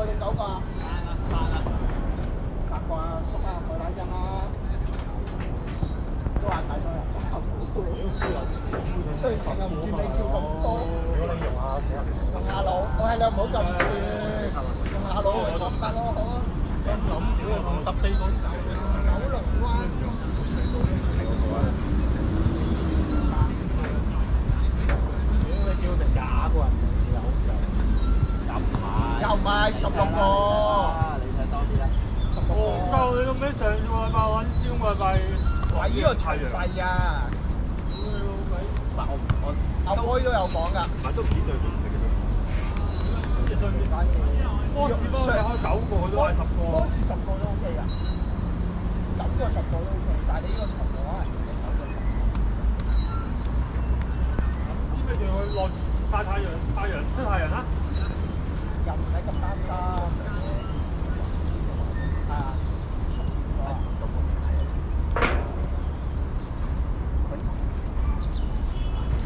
你9個啊？8個啊，縮啊，佢睇緊啦。都話睇咗啦，雖然又唔見你叫咁多。如果你用下腦，我係你唔好撳住，用下腦嚟講得咯，好。心諗用14個九龍灣。你叫成20個人又唔係16個。你睇多啲啦。16個。夠你咁咩？上個禮拜揾燒外幣。喂，呢個詳細啊！唔係我阿威都有講㗎。唔係都片對片嘅啫。即係對面反波士幫你開9個，佢都係10個。波士10個都 OK 㗎。咁就10個都 OK，但係你呢個長度可能要10個。知咩？仲要落曬太陽，出太陽啦。又唔使咁擔心。係啊。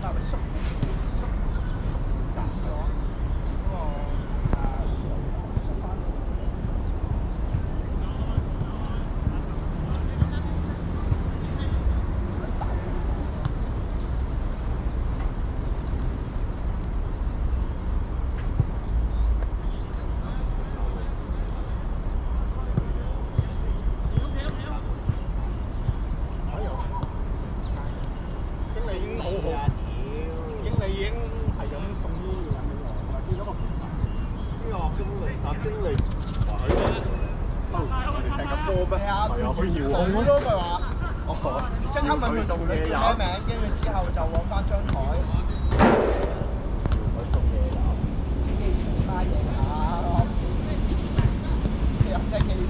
但係縮緊咗嗰個縮翻。經理已經好好。經理已經係咁送啲嘢俾我，我見到個品牌。呢個經理話佢哋踢咁多咩？係啊，佢遙控咯，咪話。哦。即刻問佢送嘢有咩名，跟住之後就揾翻張台。佢送嘢飲。花嘢飲。其實真係幾〜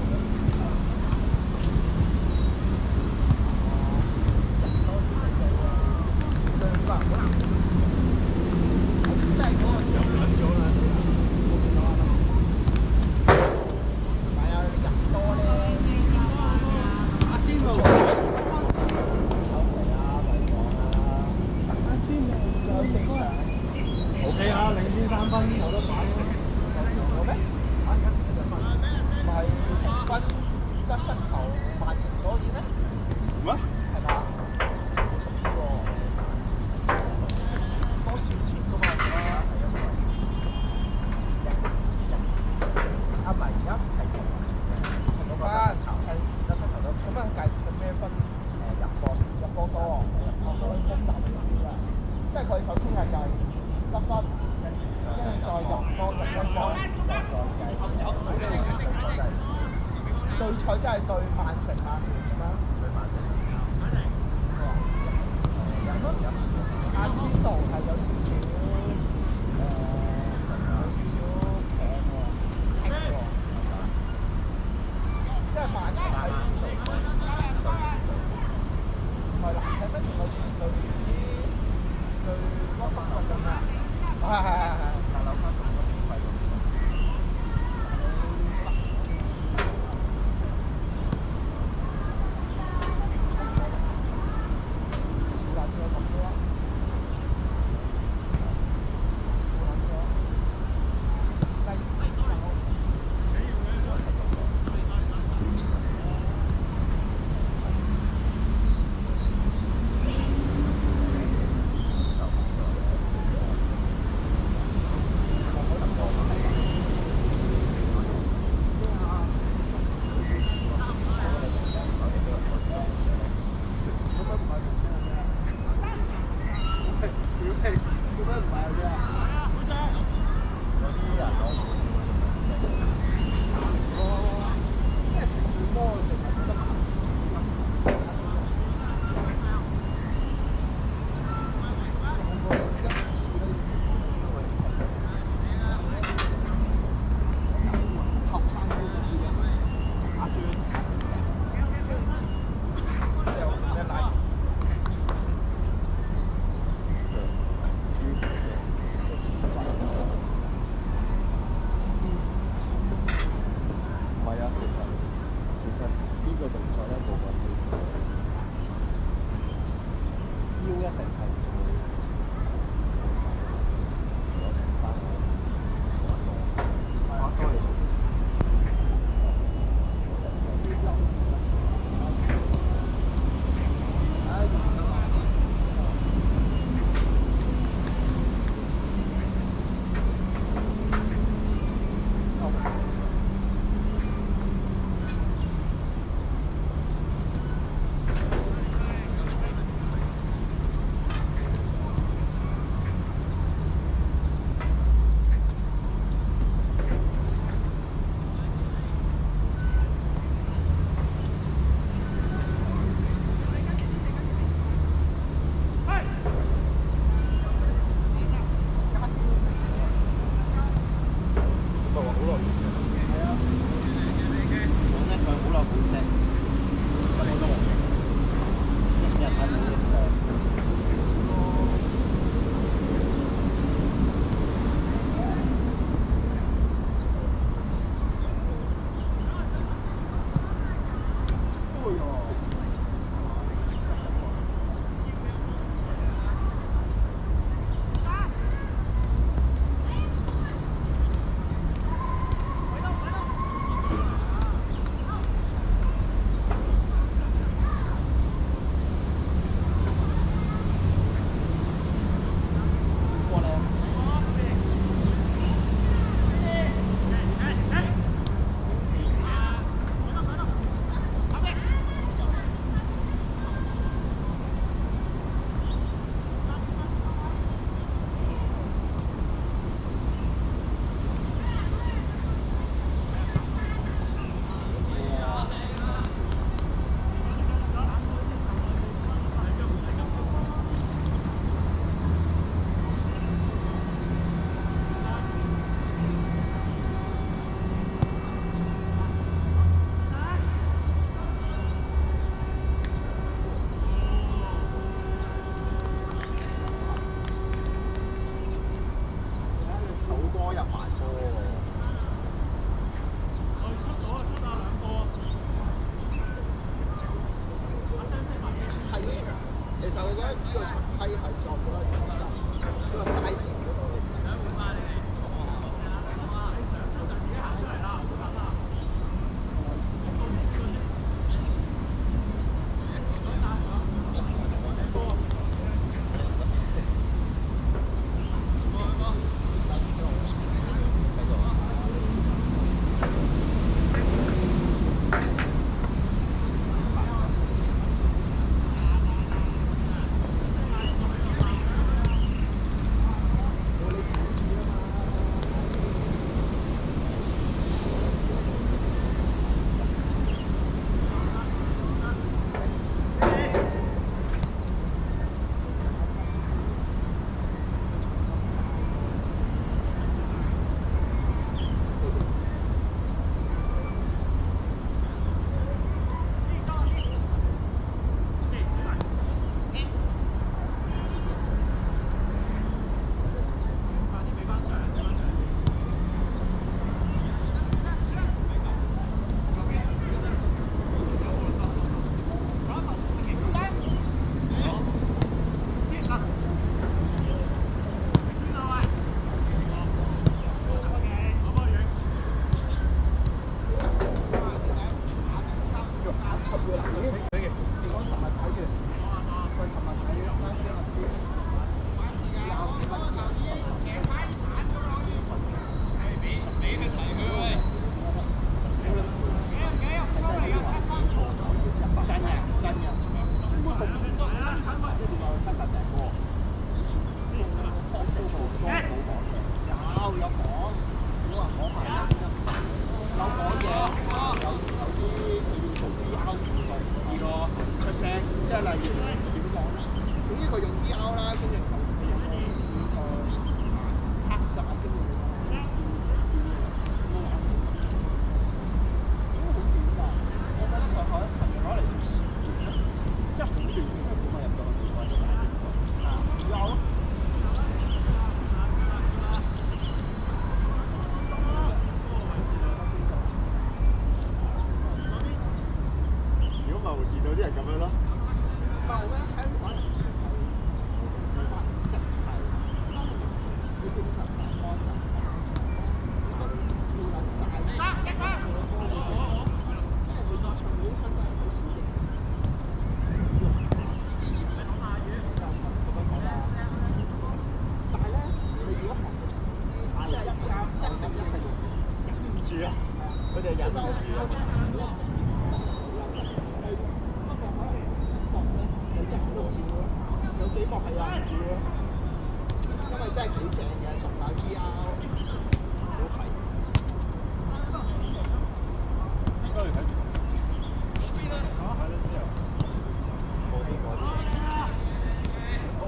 即係嗰個時候緊咗啦，唔係啊，人多咧。阿仙路，有嚟啊，咪講啦。阿仙路仲有4場。OK 啦，領先3分有得買咯。有咩？唔係平均得失球曼城多啲咩？咩？係嘛？多少錢㗎嘛？係啊，阿迷而家係同翻係得出頭多，咁樣計佢咩分？入波多，所以複雜啲啊！即係佢首先係計得失，跟住再入波，對賽真係對曼城、曼聯咁樣。阿仙奴係有少少強喎，棘喎，即係曼城喺邊度？唔係難睇咩？仲有場對屈福特咁啊！係，大樓翻送個免費咁。有講，如果話講埋有講嘢，有啲佢要做 VR 互動啲咯，出聲，即係例如點講咧？總之佢用 VR 啦，跟住佢有個黑曬，跟住佢照咁樣玩。好短㗎，我覺得就係攞嚟做實驗咧，即係好短，因為冇乜入到去地方啊 VR 咯。如果咪會見到啲人咁樣咯。但係咧，香港人算係即係佢精神大安人，要撚晒。即係佢演唱會香港人好少嘅。但係咧，你如果學即係一係忍唔住啊！佢哋忍唔住啊！有幾幕係忍唔住咯，因為真係幾正嘅，同埋 VR 好睇。應該要睇。阿古，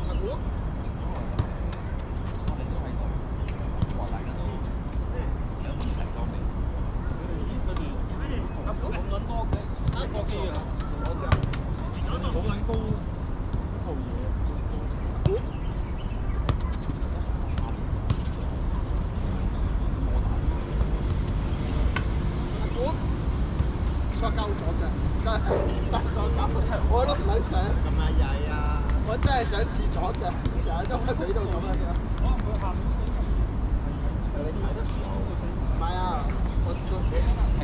阿古，講緊多嘅，多機啊，好嘅。好撚高套嘢。阿古，塑膠咗嘅，真係塑膠，我都唔撚想，咁啊曳啊！我真係想試咗嘅，成日都喺佢度咁樣嘅。你睇得唔好。唔係啊，我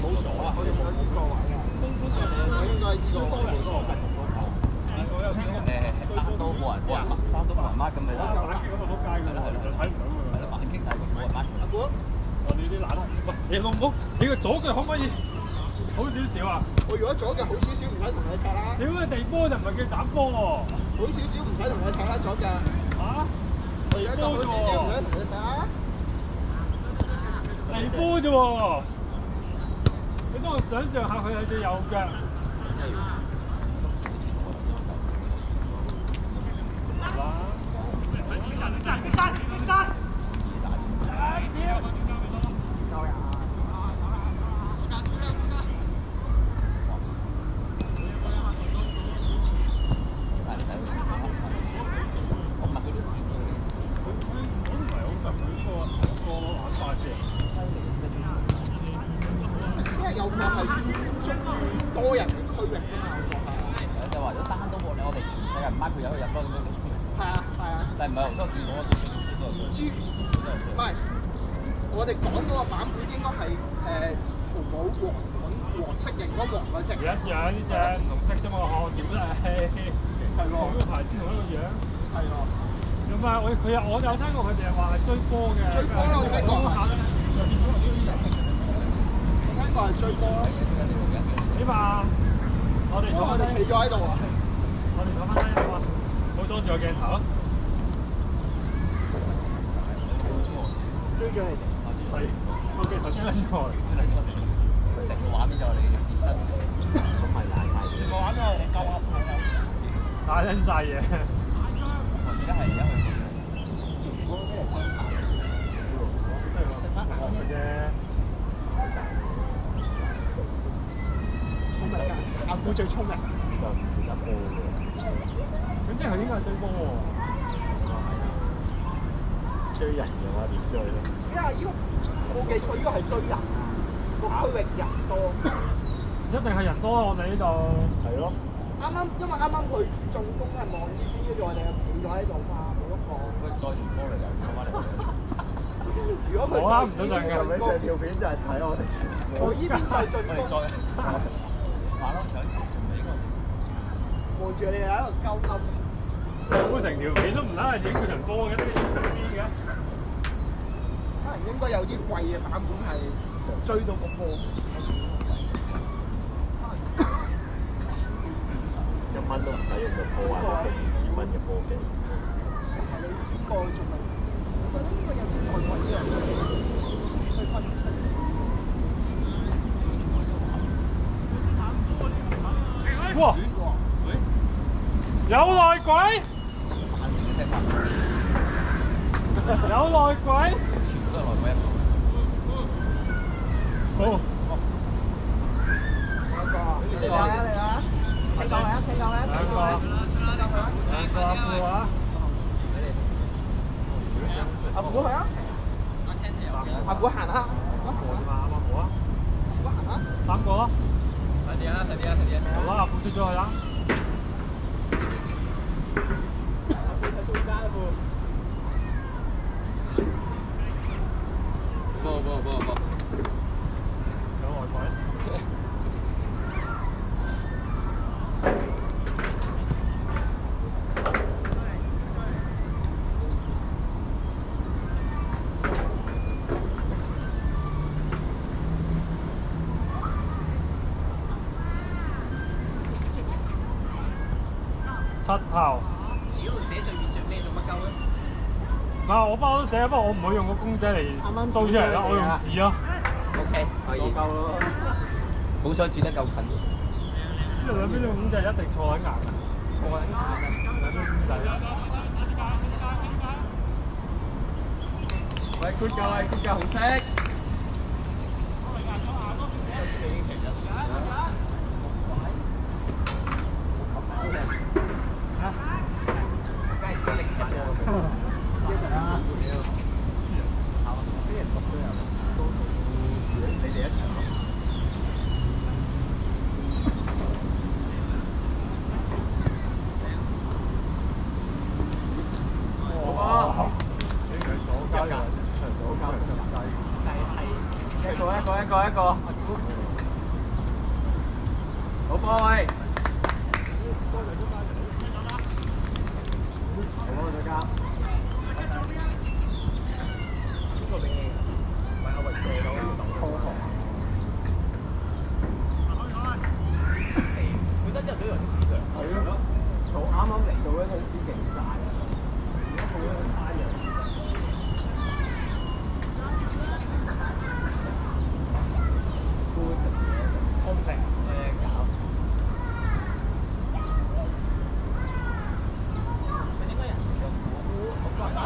冇鎖啊，我用咗呢個位啊，我應該呢個位冇鎖實咁多頭。單都冇人幫人抹，單都冇人抹咁咪啦。咁啊仆街㗎啦，係睇唔到㗎啦。係啦，反傾但係冇人抹。阿古，我哋啲懶係，喂，你老母，你個左腳可唔可以好少少啊？我如果左腳好少少，唔使同你踢啦。屌你地波就唔係叫斬波喎。好少少唔使同你踢啦，左腳。嚇？左腳好少少唔使同你踢啦。地波啫喎。你幫我想象下佢係隻右腳。因為有個係捉住多人嘅區域㗎嘛，我覺係。就話咗單都冇，我哋有人抹佢有去入咯咁樣。係啊係啊。但係唔係好多見到唔知，唔係，我哋講嗰個版本應該係父母黃色型嗰黃嗰隻。一樣呢隻綠色啫嘛，我點都係。係喎。嗰個牌子同一個樣。係喎。咁啊，我有聽過佢哋話係追波嘅。追波咯，我聽過。我聽過係追波咯。點啊？我哋企咗喺度啊！我哋坐翻低啊嘛，冇裝住個鏡頭。追咗你哋。係，個鏡頭追緊我。成個畫面就我哋嘅熱身，都係爛晒。成個畫面係你夠噏係啊！打緊晒嘢。而家係我真係想打。學嘅啫。聰明㗎，阿古最聰明。就唔似得波嘅。咁即係佢應該係追波喎。追人嘅話點追咧？因為呢個冇記錯，呢個係追人啊，個區域人多。一定係人多啊！我哋呢度。係咯。因為啱啱佢進攻係望呢邊，跟住我哋又企咗喺度嘛，冇一個。佢再傳波嚟又翻返嚟。如果佢我啱唔到陣嘅。就俾成條片就係睇我哋。我呢邊就係進攻。馬騮搶球仲未嗰陣時。望住你哋喺度鳩噏。估成條片都唔拉係影佢場波嘅，都影場邊嘅。可能應該有啲貴嘅版本係追到個波。1蚊都唔使用就破壞到個2000蚊嘅科技。但係你呢個仲係覺得呢個有啲再貴啲嘅去分析。哇！有內鬼！曼城嘅踢法，有內鬼！全部都係內鬼一個。好。嚟啦嚟啦！聽講嚟啊！聽講嚟啊！聽講嚟啊！兩個阿富啊！阿古係啊！阿古行啊！阿富點啊？阿富啊！阿古行啊3個咯。快啲啊！快啲啊！快啲啊！好啦，阿富出咗去啦。波！有內鬼。七頭。屌，寫對面着咩做乜鳩咧？唔係我包都寫，不過我唔會用個公仔嚟掃出嚟啦，我用字咯。OK，可以。夠咯。好彩轉得夠近。呢度兩邊啲公仔一定錯喺硬嘅，錯喺硬嘅兩邊公仔。喂，good 㗎，good 㗎，紅色。一個，好波喂！好再加。邊個俾你㗎？唔係阿雲射到空防。本身之後都有人知㗎。係咯，就啱啱嚟到嗰陣時勁曬啊！而家做咗個太陽。空城搞。佢應該人食咗好多人打。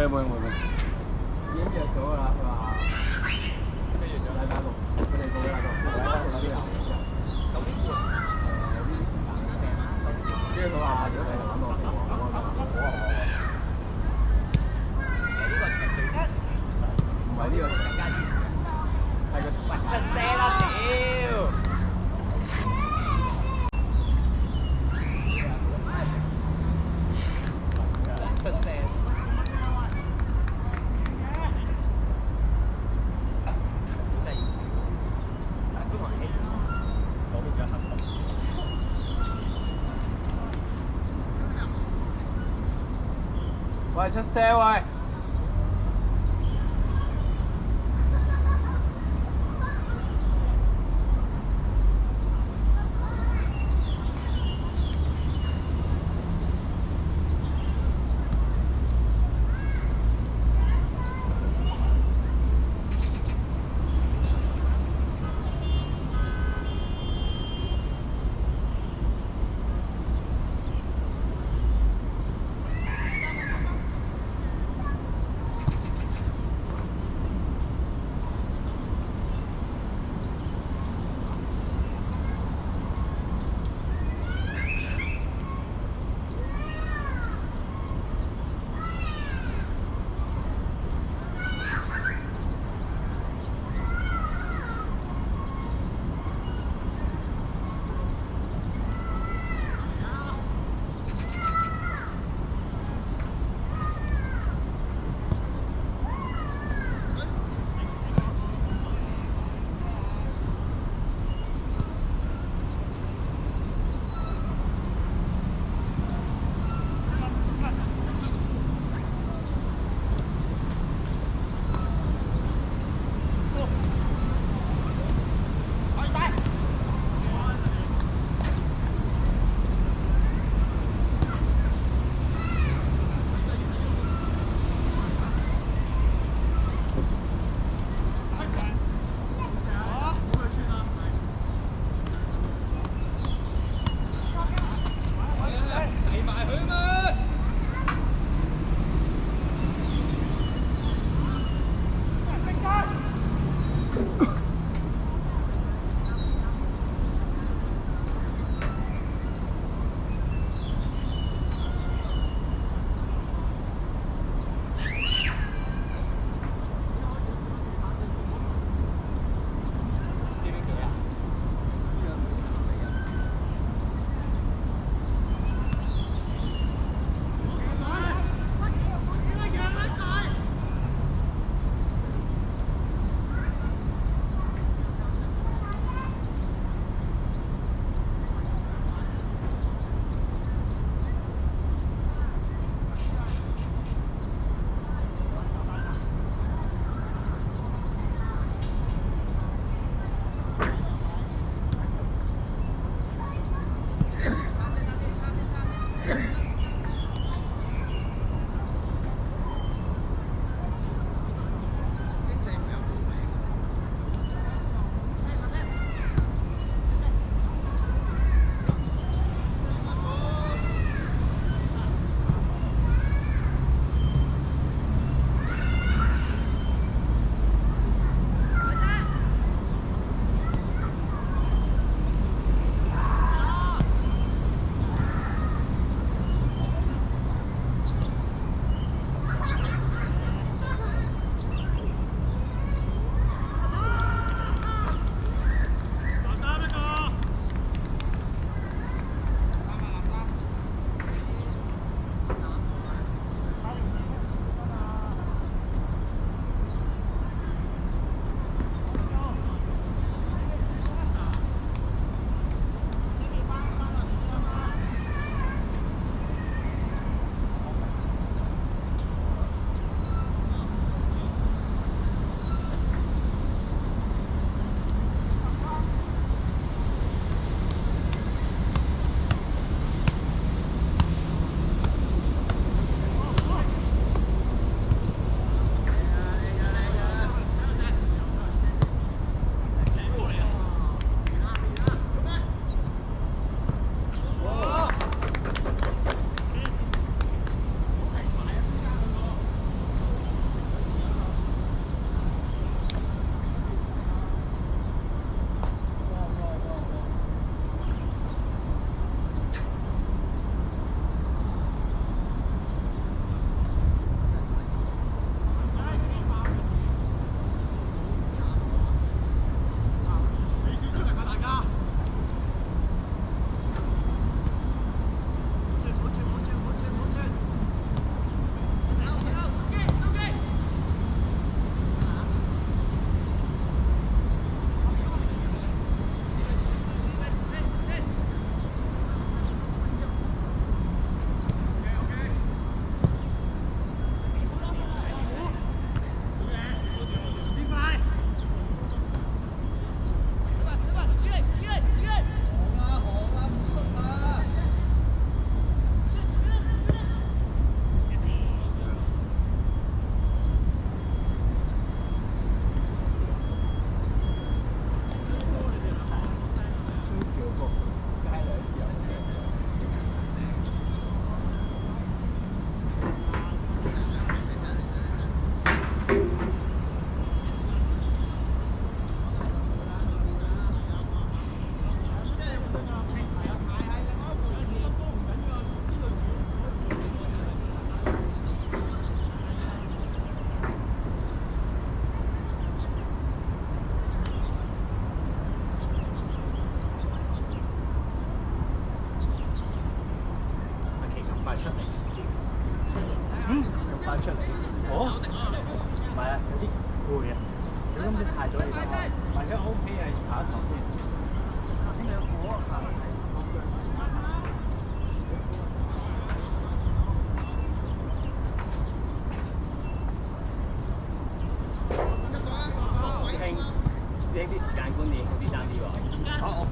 冇嘢。已經約咗㗎啦，佢話咩約咗？禮拜六，佢哋報禮拜六嗰啲人。9點半。呢啲時間。跟住佢話如果係玩到我呢個程序唔係呢個更加易，係個出聲啦屌！出聲。喂，出聲喂！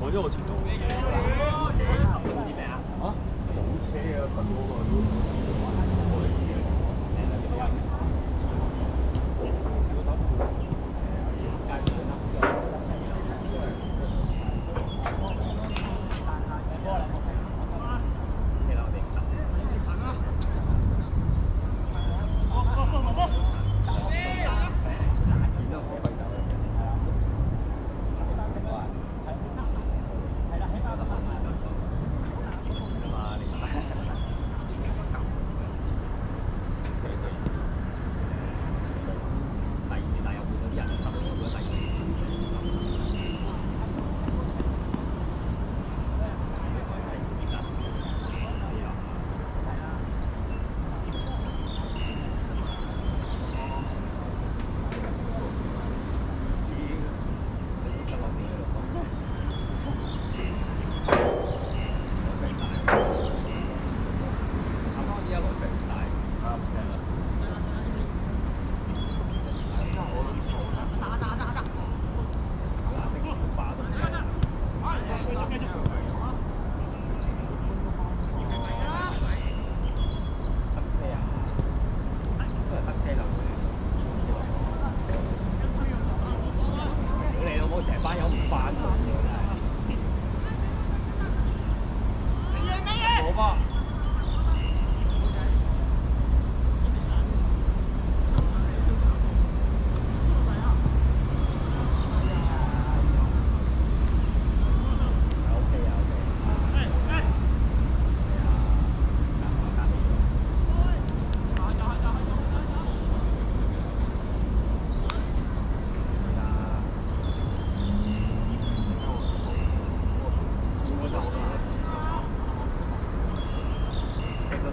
改咗個前途。啲咩啊？啊？冇車啊，瞓嗰個都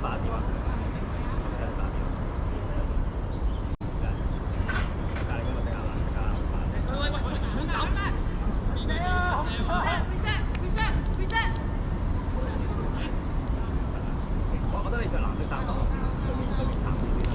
點啊？真係3點。但係嗰個食下啦，食下啦。我覺得你着藍色衫對面慘啲先。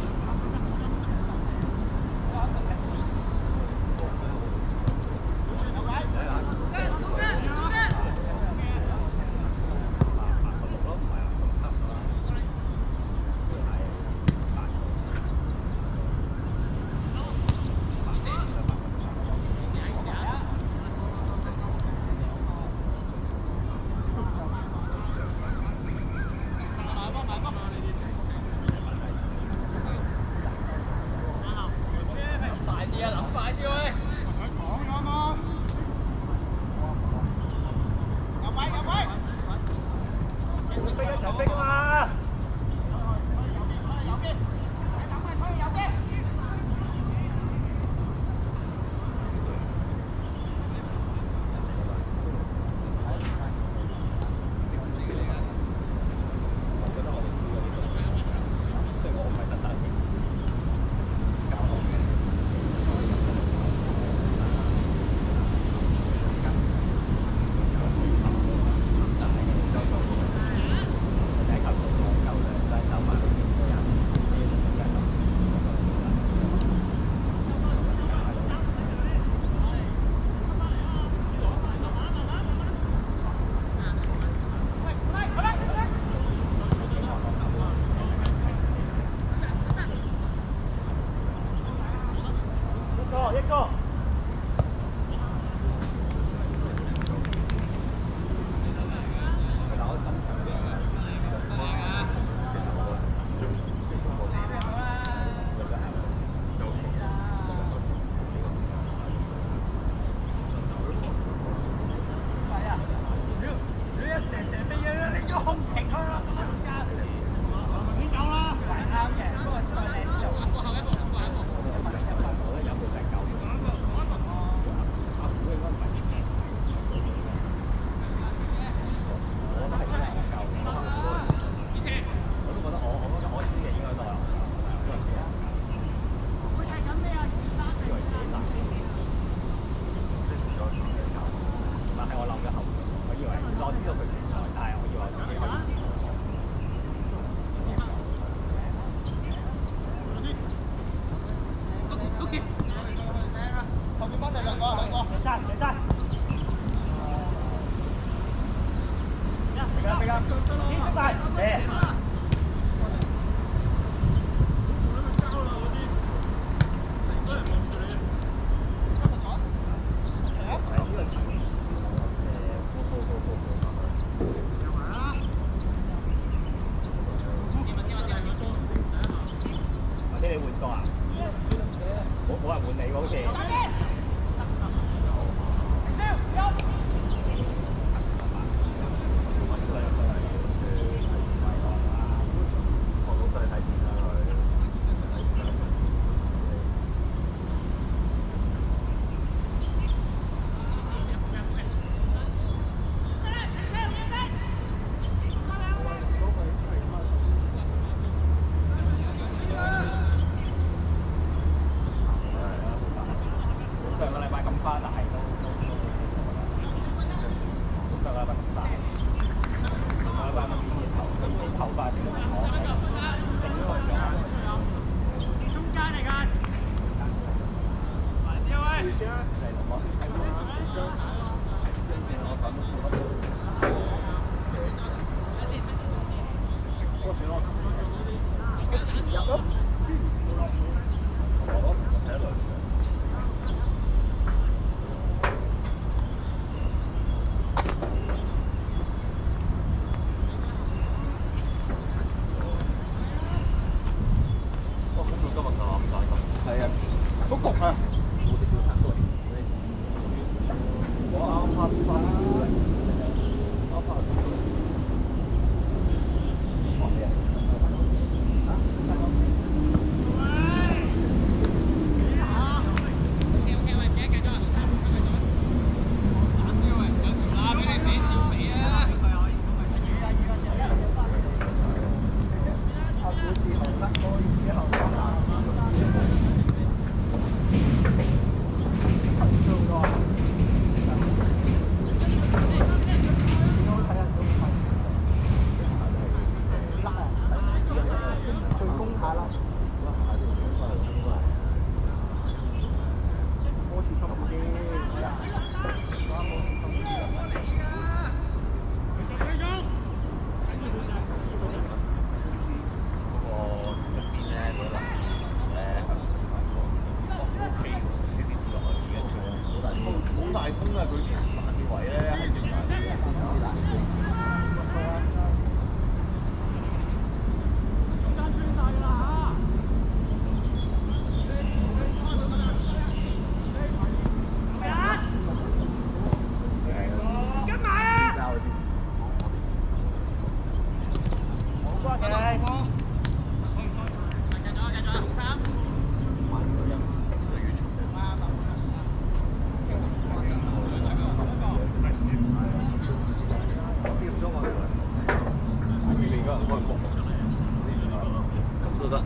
咁都得。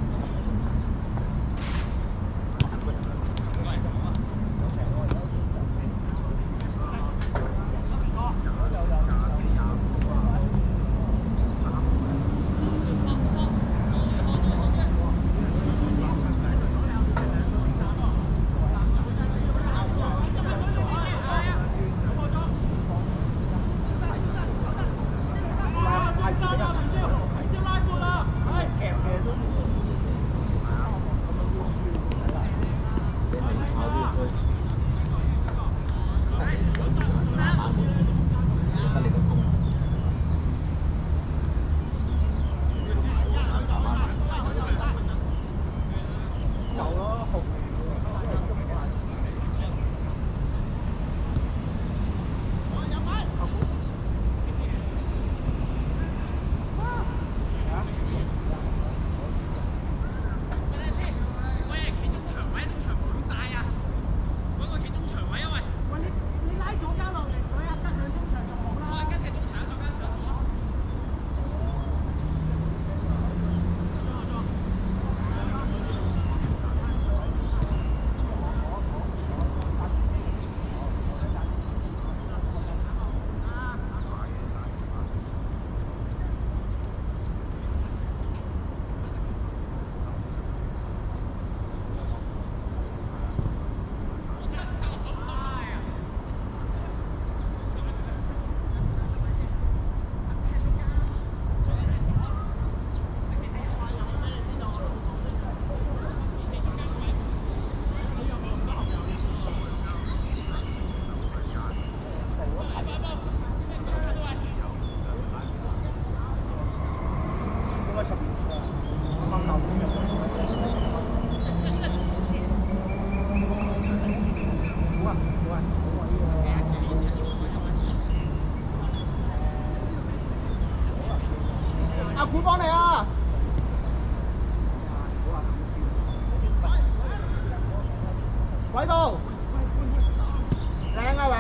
阿古幫你啊！位度，靚啊榮！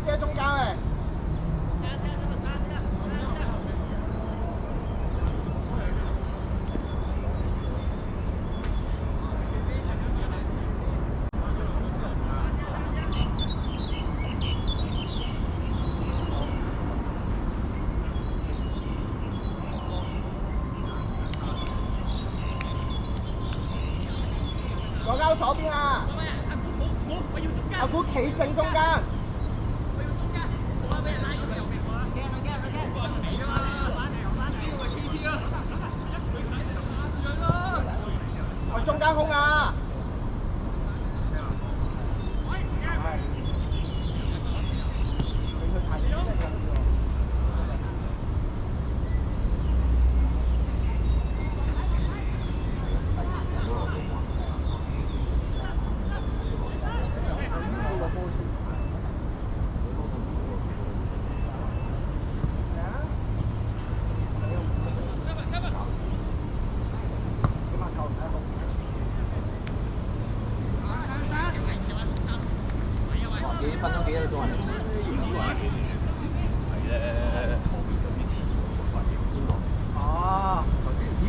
遮中間喂！左交左邊啊！阿古企正中間。我中間空啊！分咗幾多個鐘啊？係咧，後邊有啲似熟髮型邊個？哦，頭先咦？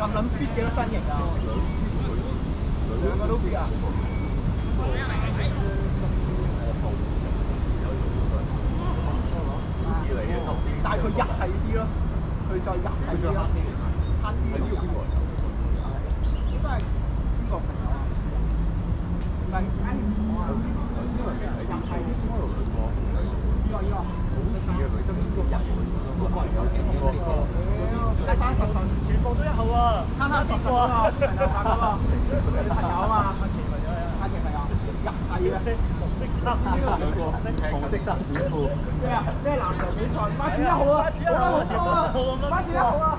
咁撚 fit 嘅個身形啊！兩個都 fit 啊！但係佢日系啲咯，佢再日系啲咯，慳啲。係呢個邊個嚟㗎？應該係邊個朋友啊？唔係，頭先話日系啲邊個女個？呢個好似嘅女真係呢個人嚟㗎咯，可能有幾個。30份全部都1號喎，慳慳10個啊！朋友啊嘛，阿奇朋友，日系嘅。紅色衫短褲。咩啊？咩籃球比賽？班主1號啊！好啊！班主1號啊！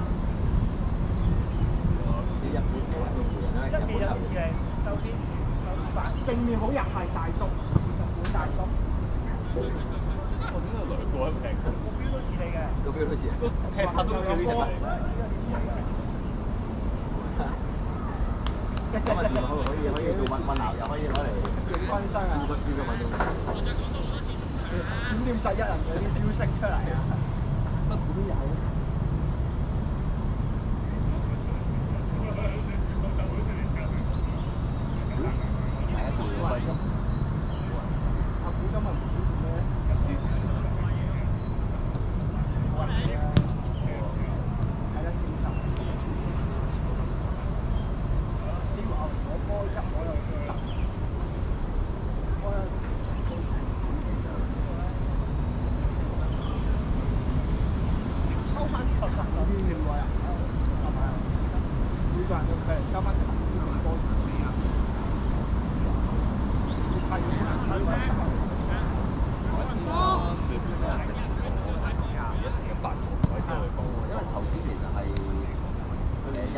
啲日本嘅運動員咧，側邊有啲似係收啲版，正面好日系大叔，日本大叔。我點解兩個喺度踢？個標都似你嘅，個標都似，踢法都似呢隻。今日電腦可以做混淆，又可以攞嚟影分身啊！技術嘅運動。閃電11人嗰啲招式出嚟啊！乜都有。阿古今日唔知做咩？睇得精神。呢個我波一我又收翻球實嗰啲另外啊，係咪啊？每個人都佢收翻球呢個波場先啊！係啊！因為頭先其實係陰嘅，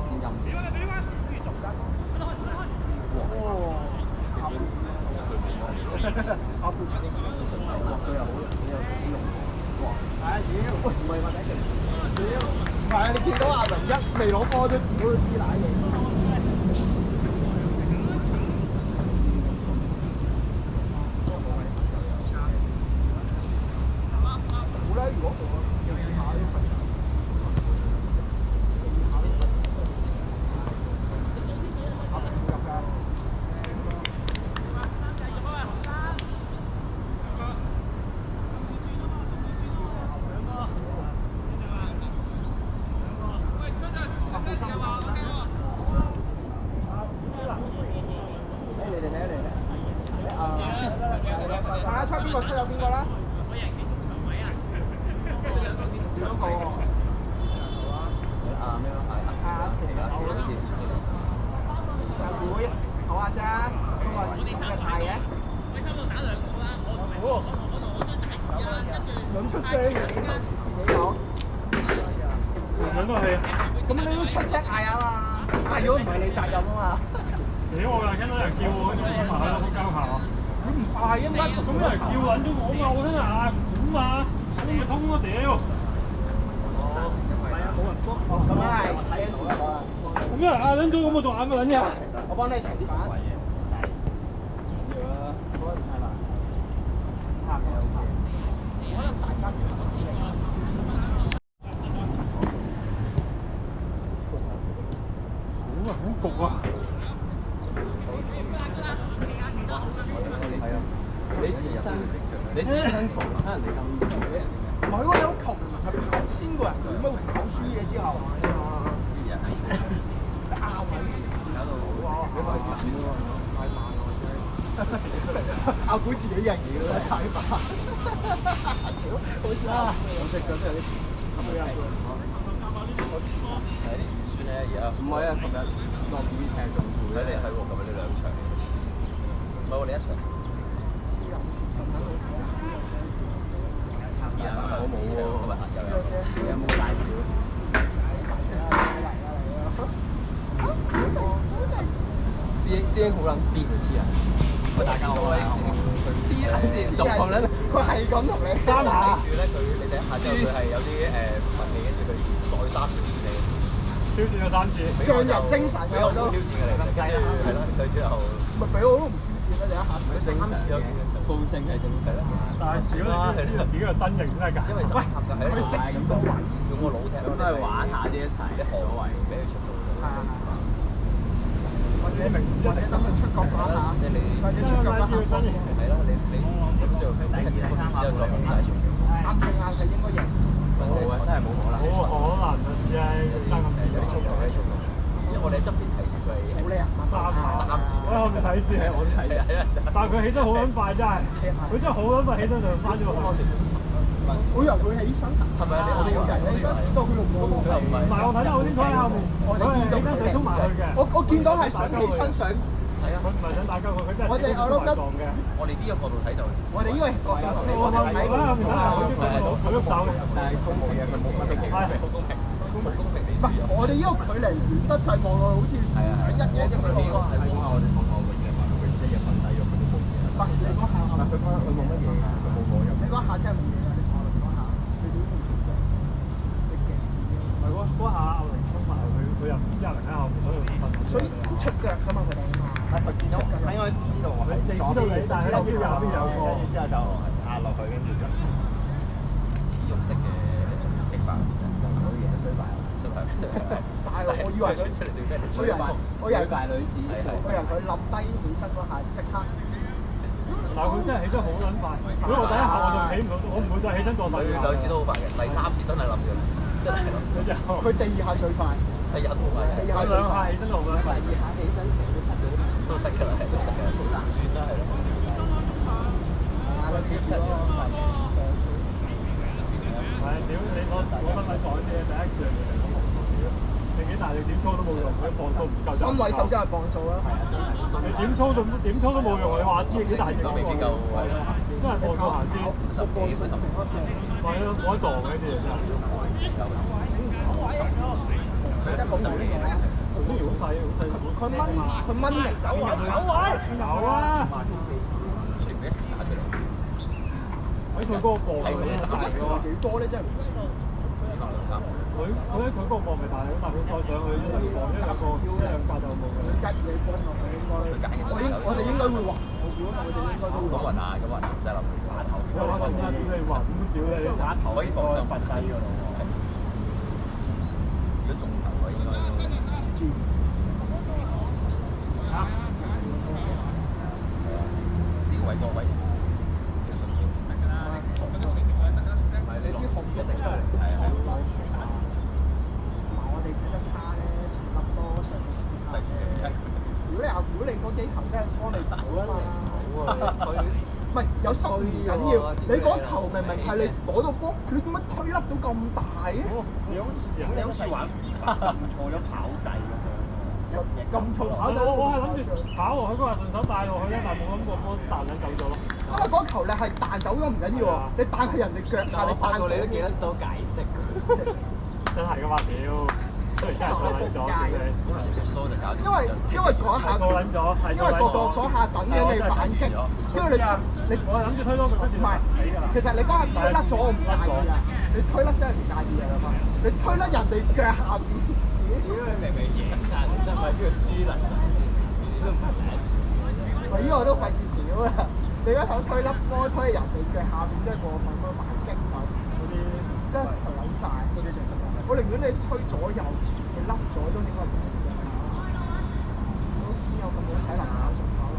先陰嘅。哦，阿富汗佢又好，佢又幾用喎。係啊，屌！喂，唔係我第一條。屌！唔係啊，你見到阿文一未攞波都屌都知賴嘢。邊個出有邊個啦？我贏幾中場位啊！幾多個？咩咯？就會唞下先啊！今日咁大嘅。喂，差唔多打兩個啦，我想打2啊，跟住。咁出聲嘅，你有？兩個係。咁你都出聲嗌啊嘛！嗌咗唔係你責任啊嘛！屌我又聽到人叫我，咁樣跑都交下。你唔嗌啊嘛？咁有人叫撚咗我嘛？我聽人嗌估嘛，咁咪衝咯屌！咁樣係睇到啦。咁有人嗌撚咗，咁我仲嗌乜撚嘢？我幫你請啲飯。要啦，嗰個唔係嘛？差嘅 OK。可能大家唔同啲嚟。好焗啊！係啊，你自身窮，睇人哋咁嘅。唔係喎，有球係跑先個人，點解會跑輸嘅之後？啲人啱啊！搞到哇，你可以見喎，太慢喎真係。阿古自己贏嘅喎，太慢。屌，好似啊！我隻腳都有啲係咪啊？我前係啲預算咧，而家唔係啊！琴日落雨踢仲攰咧，係喎，琴日你兩場，唔係我哋一場。我冇喎，今日行又有冇大小？師兄好撚 fit 啊！黐人，喂大家好啊！師兄，仲講咧？佢係咁同你三下。記住咧，你第一下之後佢係有啲憤氣，跟住佢再三挑戰你。挑戰咗3次。匠人精神啊！我都挑戰嘅嚟，跟住係咯，佢之後咪俾我都唔挑戰啦！第一下3次有高升係正係啦。但係主要你知道自己個身形先得㗎。因為就佢識住個位，用個腦踢咯，都係玩下啲一齊。啲何位俾佢出到。或者明知或者等佢出國玩下，或者出國玩下方面。係咯，你咁就第二第三下再講晒全。啱正硬係應該贏。真係冇可能。冇可能啊！師兄，有啲速度，有啲速度。因為我哋喺側邊睇住佢係。好叻啊！3次。我喺後面睇住，我都睇。但係佢起身好撚快真係，佢真係好撚快起身就翻咗落去。我以為佢起身，係咪啊？我哋有人起身，不過佢唔冇。唔係我睇得好清楚喺後面，佢係起身想衝埋去嘅。我見到係想起身想。係啊，佢唔係想打交，佢真係我哋我諗緊嘅。我哋呢個角度睇就。我哋呢個角度睇，我睇後面佢喐手嘅，但係公平嘅，佢冇乜公平，好公平，好公平。唔係，我哋呢個距離遠得滯，望落好似想一嘢啫嘛。係我哋望我嘅嘢，一日瞓低咗佢都冇嘢。但係你講下，佢冇乜嘢。真係冇嘢㗎，你跑落嗰下，你點會跌嘅？你勁住啲。係嗰下牛鈴衝埋佢又唔知阿鈴喺後面，所以出腳㗎嘛佢哋啊嘛。係佢見到，係應該知道我喺左邊，但係後邊有邊有個，跟住之後就壓落去，跟住就恥辱式嘅擊敗，好嘢衰敗，衰敗。大佬，我以為佢，我以為大女士，我以為佢冧低起身嗰下即刻。但係佢真係起得好撚快，如果我第一下我就起唔到，我唔會再起身再第二下。兩次都好快嘅，第三次真係冧咗，真係冧。佢第二下最快。第一好快，佢兩下起身就好撚快。第二下起身都失㗎啦，係都得嘅，算啦係咯。係屌你攞分位講啲嘢，第一樣嘢係攞防數屌，你幾大力點操都冇用，佢防數唔夠。身位首先係防數啦。你點操都冇用，你話知幾大力都未必夠，真係防數行先。十幾分十零次。係咯，冇得撞嘅呢啲嘢真係。真係冇十幾。好似好細好細。佢掹嚟走入去。有啊！出嚟咩？打出嚟。喺佢嗰個磅係大㗎嘛？幾多咧？真係唔知。佢喺佢嗰個磅咪大，但係佢再上去一兩磅，一兩格就冇㗎啦。吉嘢幫落去應該。我哋應該會暈，我估我哋應該都會暈。咁暈啊！咁暈唔使諗，打頭。點你暈？屌你！打頭可以放心瞓低㗎咯。如果中頭嘅應該。啊！呢個位多位少少添。你啲紅一定出嚟。係啊。同埋我哋睇得差咧，成粒多上。如果你嗰幾球真係幫你補啊嘛。唔係有濕唔緊要，你嗰球明明係你攞到波，你點解推甩到咁大嘅？你好似玩 FIFA 撳錯咗跑掣咁樣。咁重跑到。我係諗住跑落去嗰下順手帶落去咧，但係冇諗過波彈緊走咗咯。因為嗰球你係彈走咗唔緊要喎，你彈喺人哋腳下，你彈到你都記得到解釋㗎。真係㗎嘛屌！雖然真係錯撚咗，可能隻須就搞掂。因為嗰下錯撚咗，係因為嗰下等緊你反擊，因為你我諗住推多佢，跟住唔係，其實你嗰下推甩咗我唔介意啊，你推甩真係唔介意啊嘛，你推甩人哋腳下邊，屌你明明贏曬，你真係邊個輸撚啊？呢都唔係第一次。我依個都費事屌啦，你嗰頭推甩波推人哋腳下邊，真係過分咁反擊就嗰啲真係頹撚曬嗰啲就實在，我寧願你推左右，你甩咗都應該唔係嘅。都邊有咁好體能跑順跑？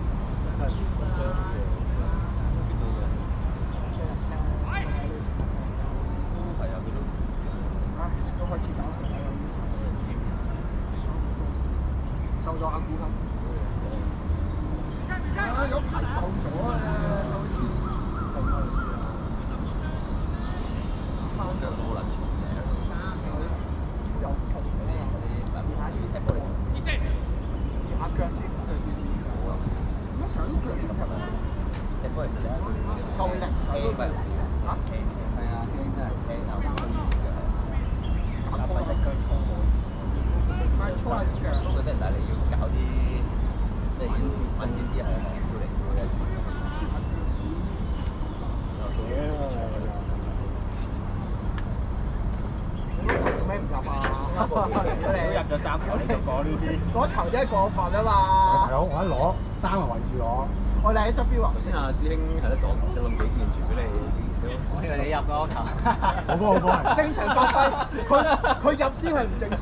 都開始搞起啦，瘦咗阿古啦，有排瘦咗啊，瘦啲，翻腳都好撚重成日都。又痛嘅，練下啲踢波，練下腳先，咁成日都腳咁入，踢波其實夠力氣不嚇？係啊，氣真係氣就打波隻腳粗過，唔係粗係腳。粗嗰啲，但係你要搞啲即係要敏捷啲係跳嚟跳去嘅。做咩唔入啊？都入咗3球，你就講呢啲。嗰球真係過分啊嘛！係咯，我一攞3個圍住我。我哋喺側邊啊！頭先阿師兄係得撞咗咁幾件傳俾你。我以為你入嗰球。好波好波，正常發揮，佢入先係唔正常。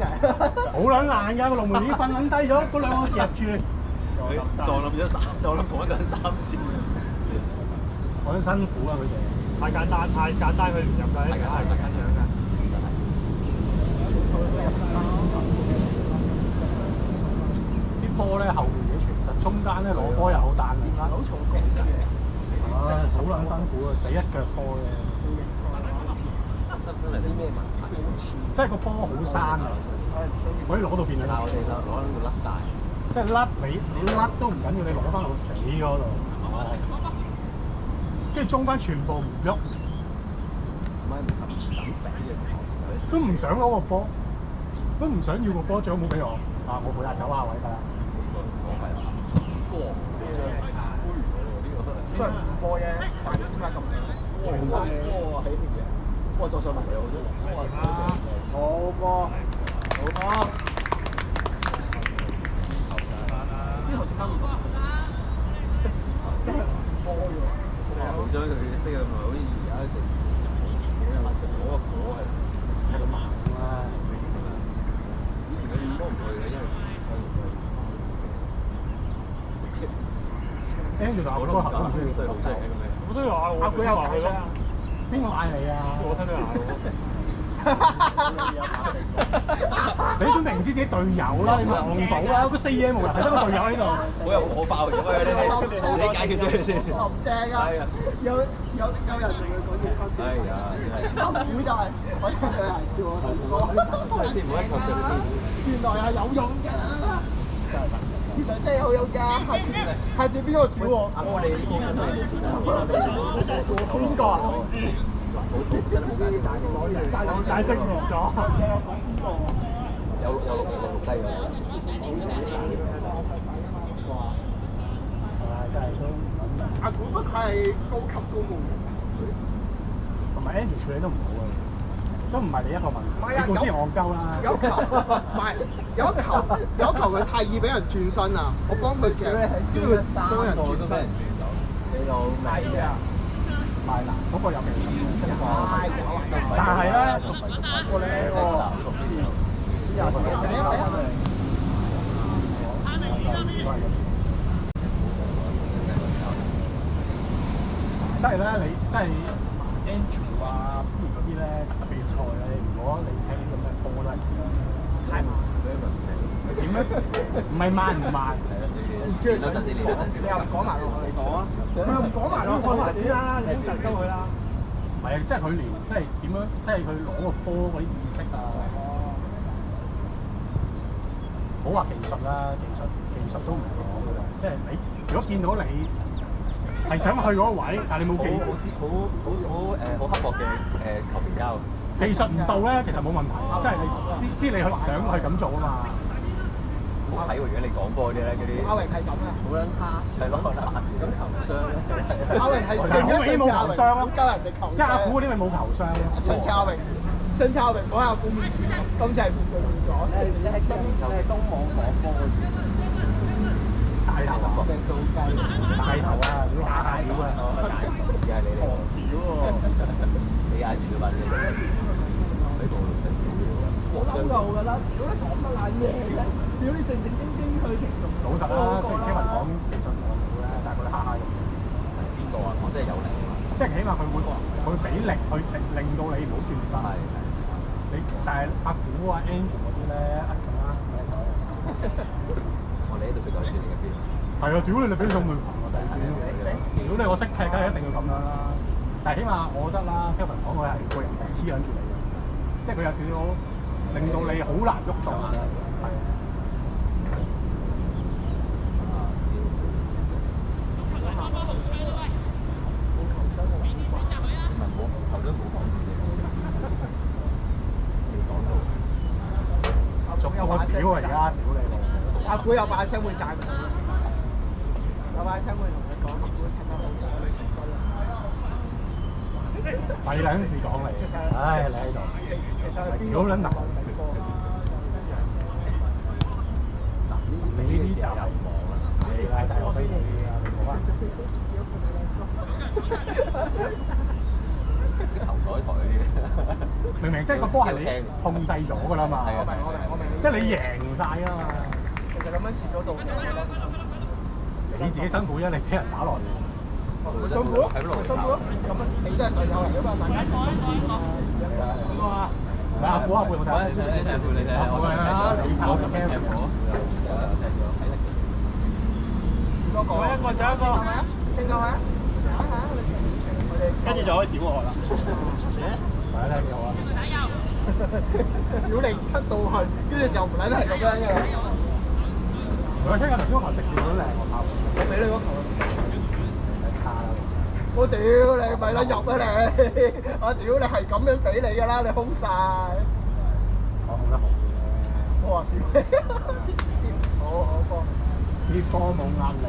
好撚爛㗎，個龍門已經瞓撚低咗，嗰兩個夾住。佢撞冧同一個人3次。好辛苦啊佢哋。太簡單，佢唔入㗎，呢個係咁樣㗎。啲波咧後面幾傳實，中間咧攞波又好彈力啦。好重攻嘅，好撚辛苦啊！第一腳波嘅。真係啲咩問題？即係個波好生啊！可以攞到邊啊？我哋攞到甩晒。即係甩你甩都唔緊要，你攞翻到死嗰度。跟住中間全部唔喐，唔係唔敢俾嘅，都唔想攞個波，都唔想要個波，最好冇俾我。啊，我陪下走下位得啦。講廢話。哇！呢個都係唔波啫，但係點解咁樣？全部波起條嘅，波左手埋右啫。好波，好波。之後點解會咁？真係唔波嘅喎。冇咗佢識咁耐，好似而家一直嗰個火係喺度猛啦。以前佢五波唔去嘅，因為跟住就我都行都唔需要對路啫。我都有嗌我。佢有解釋啊？邊個嗌你啊？我聽到嗌我。你都明知自己隊友啦，你望到啦，個 4M 冇人，係得個隊友喺度。好有火爆嘅，你自己解決咗佢先。咁正啊！有人仲要講嘢抽水。哎呀，真係。估就係我聽佢係叫我睇先唔好一球出啲。原來係有用㗎。原來真係有用㗎，下次邊個屌我？邊個啊？唔知。解釋唔咗。有錄低㗎。真係都阿古不愧係高級公務員，同埋 Andrew 處理都唔好啊，都唔係你一個問題。唔係啊，你告知戇鳩啦。有球，唔係有一球佢太易俾人轉身啊！我幫佢夾，跟住佢幫人轉身。你老味啊！太難，嗰個有技術嘅，真係。太有啊！但係咧，我靚喎，又係即係咧，你即係 Andrew 啊，譬如嗰啲咧打比賽咧，如果你睇啲咁嘅波都係太慢。點咧？唔係慢唔慢？你又講埋落去，你講啊！佢又唔講埋落去，講埋啲啦，你先就鳩佢啦。唔係啊，即係佢連即係點樣，即係佢攞個波嗰啲意識啊，唔好話技術啦，技術都唔講㗎啦。即係你如果見到你係想去嗰個位，但係你冇技好刻薄嘅球員交。技術唔到咧，其實冇問題，即係你知你去想去咁做啊嘛。好睇喎！如果你講波嗰啲咧，嗰啲阿榮係咁啊，好撚蝦，係咯，蝦線咁球傷咧。阿榮係好尾冇球傷咯，交人哋球傷。即係阿古嗰啲咪冇球傷咯。上次阿榮講下古面前，今次係面對面講。你係東網講波嘅。大頭啊！大頭啊！屌啊！似係你嚟。屌喎！你嗌住佢把聲。我嬲到㗎啦！屌你講乜撚嘢嘅？屌你正經去形容。老實啦，雖然聽聞講技術冇咁好咧，但係佢哋蝦蝦咁。邊個啊？我真係有力啊！即係起碼佢會俾力去令到你唔好轉身。係。你但係阿古啊、Andrew 嗰啲咧，咁啦，咩手？我哋呢度比較算你嘅邊？係啊！屌你俾手咪行啊！屌你我識踢，梗係一定要咁樣啦。但係起碼我覺得啦 ，Kevin 講佢係個人係黐緊住你嘅，即係佢有少少令到你好難喐動。係。仲有把聲屌而家，屌你老！阿古有把聲會讚佢，有把聲會同佢講，阿古踢得好，第兩時講嚟，唉，你喺度，其實係邊好撚難。你呢啲就係忙啦，係啦，就係我所以你啊，你冇啊。頭彩台嗰啲，明明即係個波係你控制咗㗎啦嘛，我明，即係你贏晒啊嘛。其實咁樣蝕咗度，你自己辛苦啫，你俾人打落嚟。辛苦咯，辛苦咯。咁你都係隊友嚟㗎嘛，大家。咁啊，唔係阿虎阿虎，我睇下。阿虎啊，你靠就 cam 我。多個，一個就一個，係咪啊？聽夠未啊？跟住就可以屌我啦。係啊，幾好啊！屌你出到去，跟住就唔撚係咁樣嘅。我聽下頭先嗰球直線好靚喎，炮！我俾你嗰球差啦！我屌你咪撚入啊你！我屌你係咁樣俾你㗎啦，你空晒。我控得好嘅。我話屌你！好波。啲科冇壓力，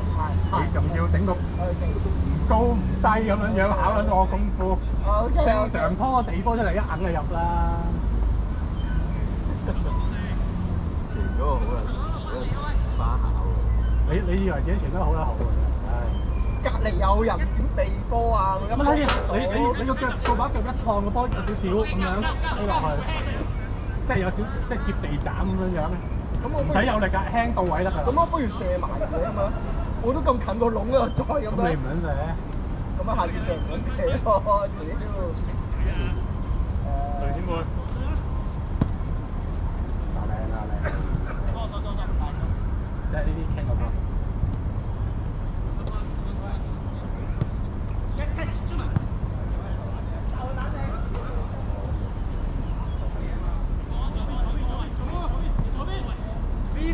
你仲要整到，OK，唔高唔低咁樣考緊我功夫。 OK，正常拖個地波出嚟一硬就入啦。傳嗰個好啦，花巧喎。你以為自己傳得好啦好嘅，唉。隔離有人點避波啊？咁你個腳掃把腳一燙個波有少少咁樣飛落去，即係有少即係貼地斬咁樣樣咧。咁我唔使有力㗎，輕到位得㗎啦。咁我不如射埋佢咁樣，我都咁近個窿啊，再咁樣。咁你唔撚射？咁啊，下次射唔撚皮咯，屌！對點會？打靚打靚。即係呢啲傾個波。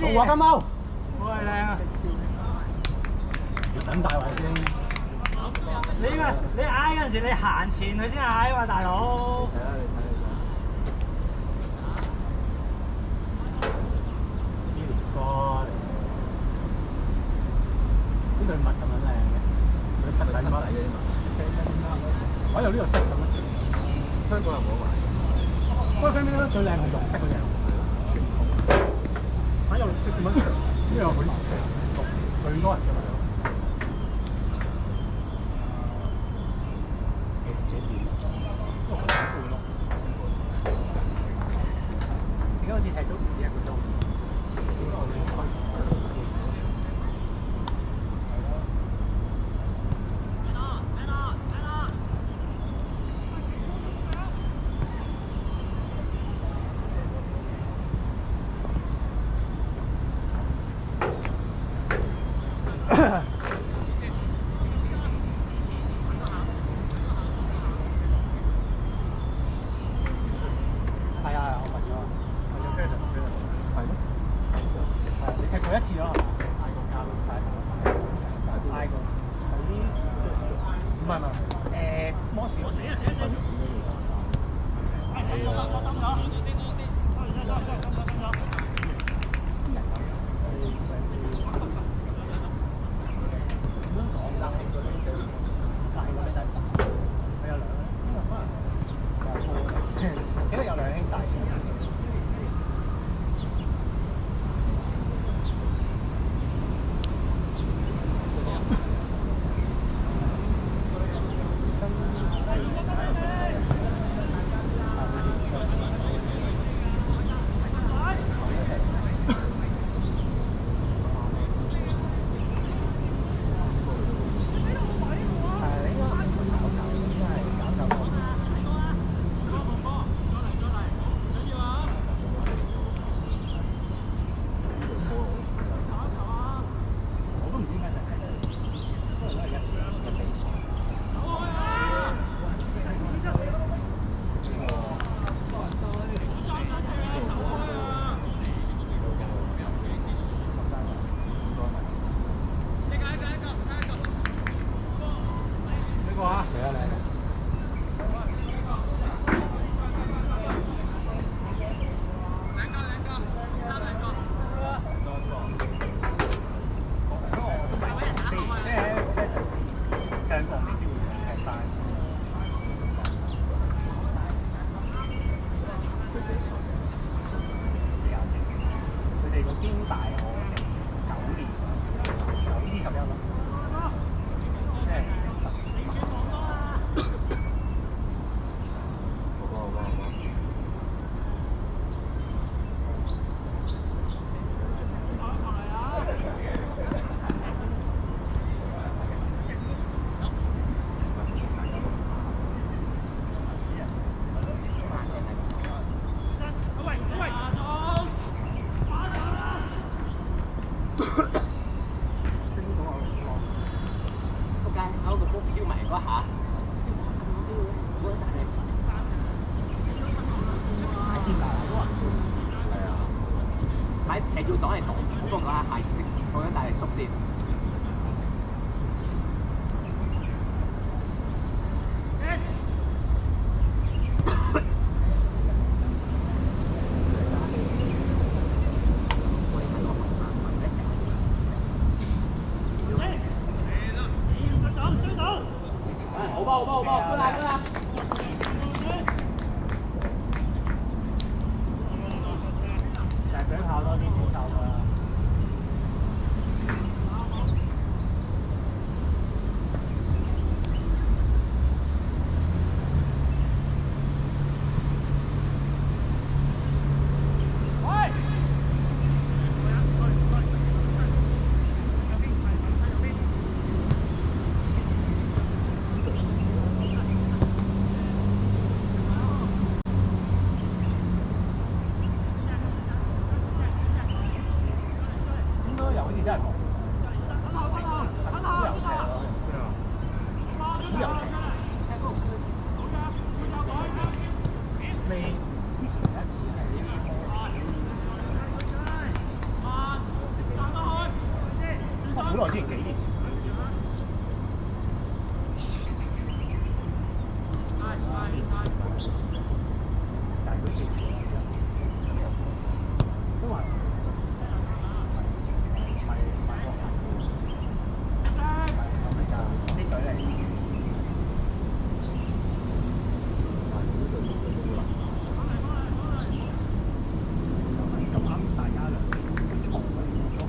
好啊，金毛！好係靚啊！要等晒位先。你嗌嗰陣時，你行前佢先嗌啊嘛，大佬。係啊，你睇呢條歌嚟，呢對襪咁樣靚嘅，佢七仔乜嚟嘅？我有呢個色咁樣。香港人冇買。不過 friend 覺得最靚係綠色嗰隻。傳統。有綠色點樣？呢個佢最多人着咪係咯。幾掂？因為佢半咯。而家好似踢咗唔止一個鐘。係啊，我問咗，問咗 Fergus 係咩？係你踢過一次咯，係嘛？嗌過交，嗌過，係啲唔係摩士。記得有兩兄弟。要擋係擋，不過講下下意識，我想帶你縮先。就係俾跑多啲節奏㗎啦。應該又好似真係冇。都有踢咯。都有踢。未之前有一次係呢啲好耐之前，幾年前。就係嗰次。都話。呢隊嚟。咁啱大家兩重嗰啲都係。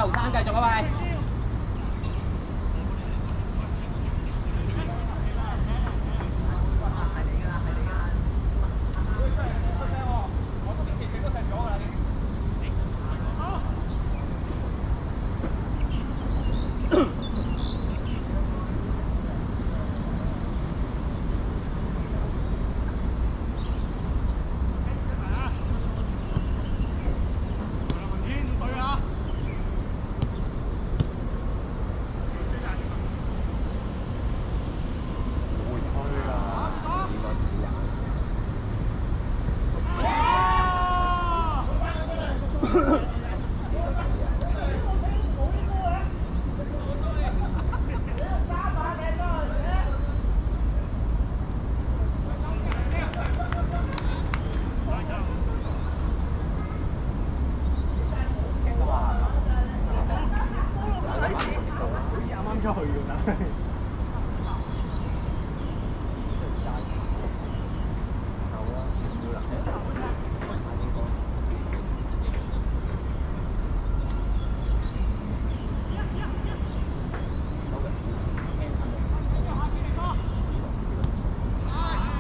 後生繼續啊喂！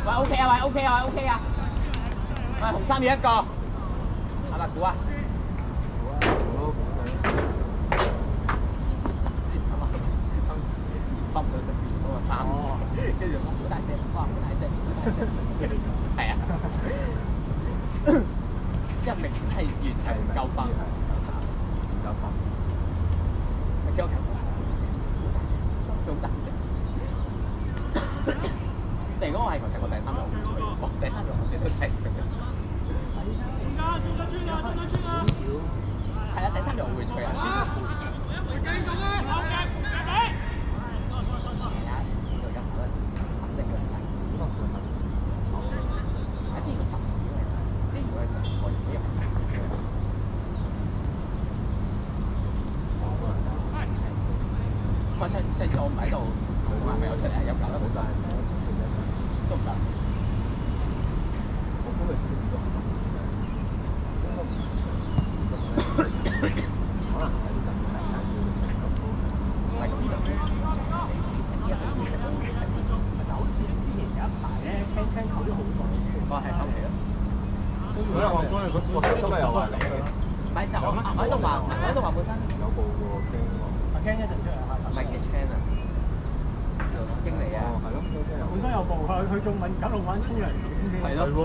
喂 ，OK 啊，喂 ，OK 啊，喂 ，OK 啊，喂，紅衫要一個，係咪估啊？分到特別嗰個衫，跟住好大隻，哇，好大隻，好大隻，係啊，一明係完全唔夠分，唔夠分，係幾好睇，好大隻，突然間我係其實我第三日好衰，我第三日我算都睇佢。係啊，第3場我會吹啊。係啊，見到一個肯定嘅人仔，呢個叫乜？啊，之前個特別嘅，之前我係我呢個係。咁啊，上次我唔喺度，我係咪有出嚟？有搞得好盡，都唔得。我估佢少咗，應該唔係上次咁咧，可能係近排大家要成咁高。唔係呢度嘅，呢一對嘅公司係就好似之前有一排咧，聽後都好耐，我係收皮咯。佢又話嗰日今日又話嚟嘅，唔係就我喺度話，我喺度話本身有報嘅喎，驚喎。阿 Ken 一陣出嚟下唔係 Ken Chan 啊，經理啊，哦，係咯，本身有報佢仲問九龍灣沖涼係咯喎，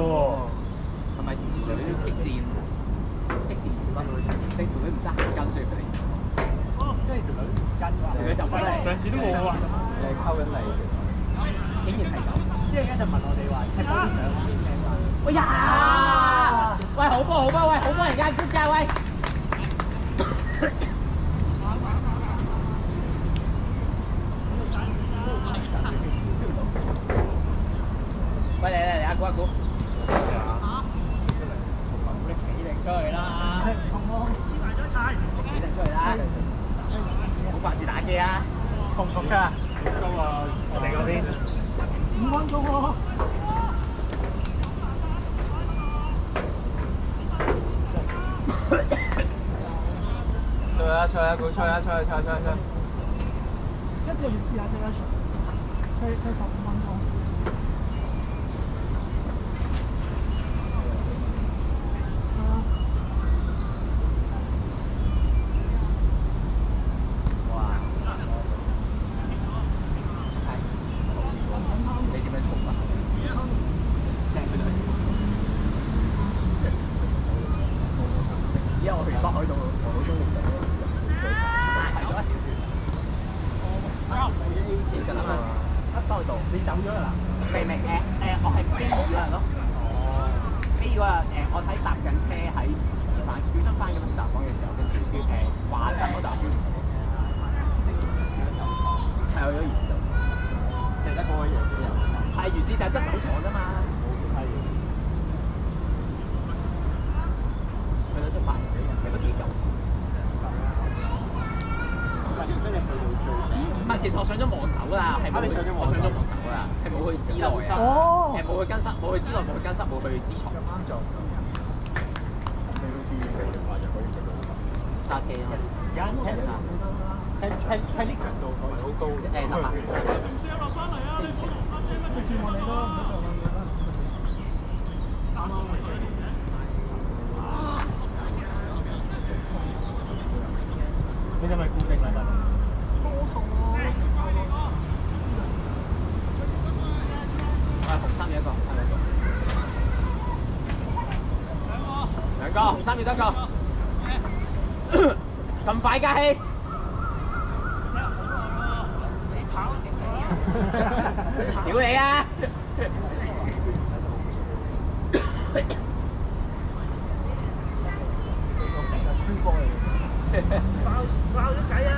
係咪有啲激戰乜？你條女唔得閒跟，所以佢哋即係條女唔跟話，佢就不嚟。上次都冇啊，你係溝緊你竟然係咁。即係一陣問我哋話踢波啲相邊聽翻？喂呀！喂，好波好波，喂，好波而家 good 㗎，喂！喂，嚟阿估阿估，你企定出去啦，黐埋咗一齊，企定出嚟啦！好掛住打機啊！復唔復出啊？高啊！我哋嗰邊5分鐘喎。吹啊！估吹啊！吹！一個月試下即刻吹15分鐘。你點樣衝啊？而家我去北海道，我好中意就提咗1小時。其實啊嘛，北海道你走咗啦？未我係飛嗰日咯。飛嗰日我睇搭緊車喺小新翻嗰個站房嘅時候，跟住華山嗰站標係我咗魚市度。淨得嗰個嘢都有。係魚市就係得走坐啫嘛。係。去到出8人幾人，其實都幾夠。唔係，其實我上咗網走啦，係冇去。我上咗網走啦，係冇去之內啊。哦。冇去更室，冇去之內，冇去更室，冇去資床。咁啱就你都啲嘅話就可以做到。揸車啊嘛。而家睇呢強度係好高。得吧。好似我哋都唔使做咁樣啦。啱啱嚟嘅。你哋咪固定嚟㗎？多數咯。紅衫要一個，兩個，紅衫要得一個。咁快加氣？你跑勁屌你啊！爆咗計啊！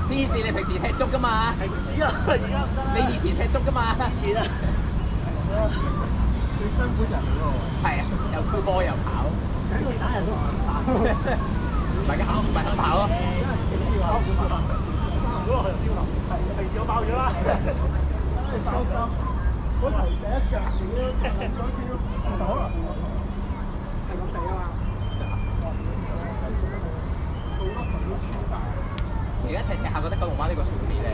黐線，你平時踢足㗎嘛？平時啊，而家唔得啦。你以前踢足㗎嘛？以前啊。最辛苦就係嗰個。係啊，又箍波又跑。喺度打人都唔肯打。唔係跑，唔係肯跑咯。如果我係標頭，係平時我爆咗啦。收工，嗰頭第一腳已經嗰條可能係咁地啊嘛。而家踢踢下覺得九龍灣呢個水都幾靚。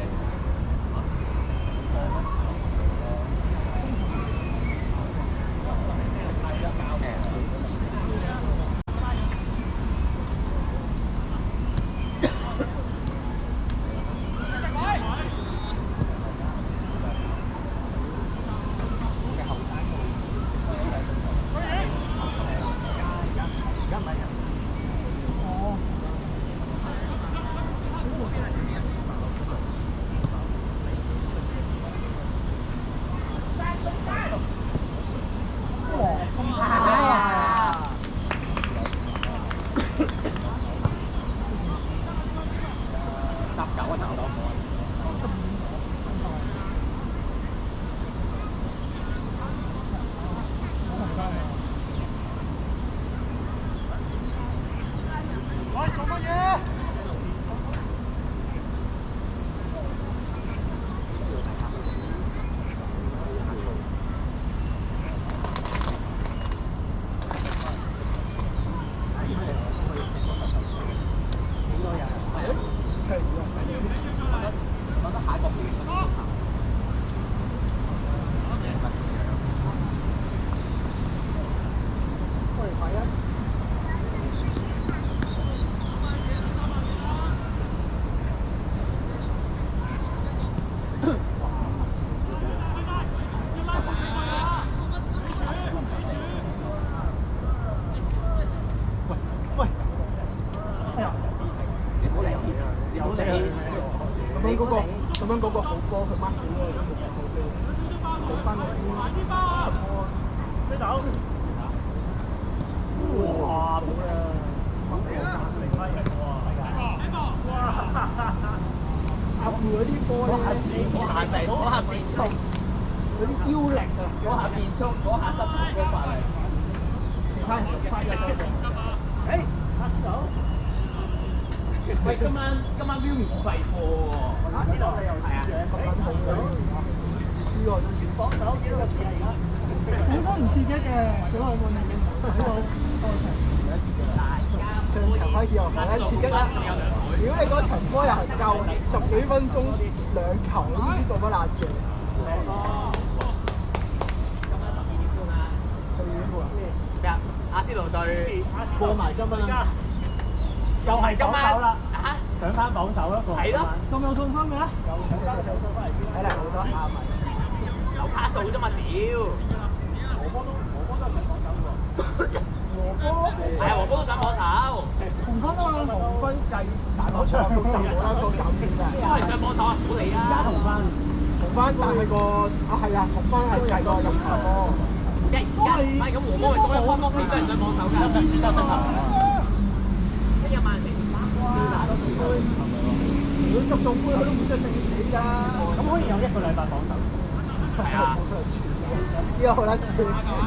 喂，做乜嘢？咁樣嗰個好波，佢 mark 少咗，咁冇好飛，補翻嗰邊出波。飛走！哇！冇啊！阿富嗰啲波咧，嗰下變速，嗰啲腰力啊，嗰下變速，嗰下失控嗰法嚟。快咗收嘅。誒，阿師佬，喂，今晚 view 免費課喎。阿師佬你又係啊，咁撚好嘅，呢個都算榜首幾多個字啊？而家本身唔刺激嘅，只可以換嚟上場開始又好撚刺激啦！如果你嗰場波又係夠10幾分鐘2球，呢啲做乜爛嘅？咩啊？阿仙奴對過埋今晚，又係今晚啦，嚇上翻榜首一個。係咯，咁有信心嘅？睇嚟好多亞迷。有卡數啫嘛，屌！我波都上榜首喎。係啊，黃波都想幫手，紅分啊嘛，紅分計大攞場都就冇啦，都就邊㗎。都係想幫手啊，唔好理啊！紅分，紅分，但係個係啊，紅分係計個入球波。而家唔係咁，黃波咪多一分咯，你都係想幫手㗎。輸得失球。聽日曼城如果捉中杯，佢都唔知定死㗎。咁可以有1個禮拜榜首。係啊，呢個好撚住，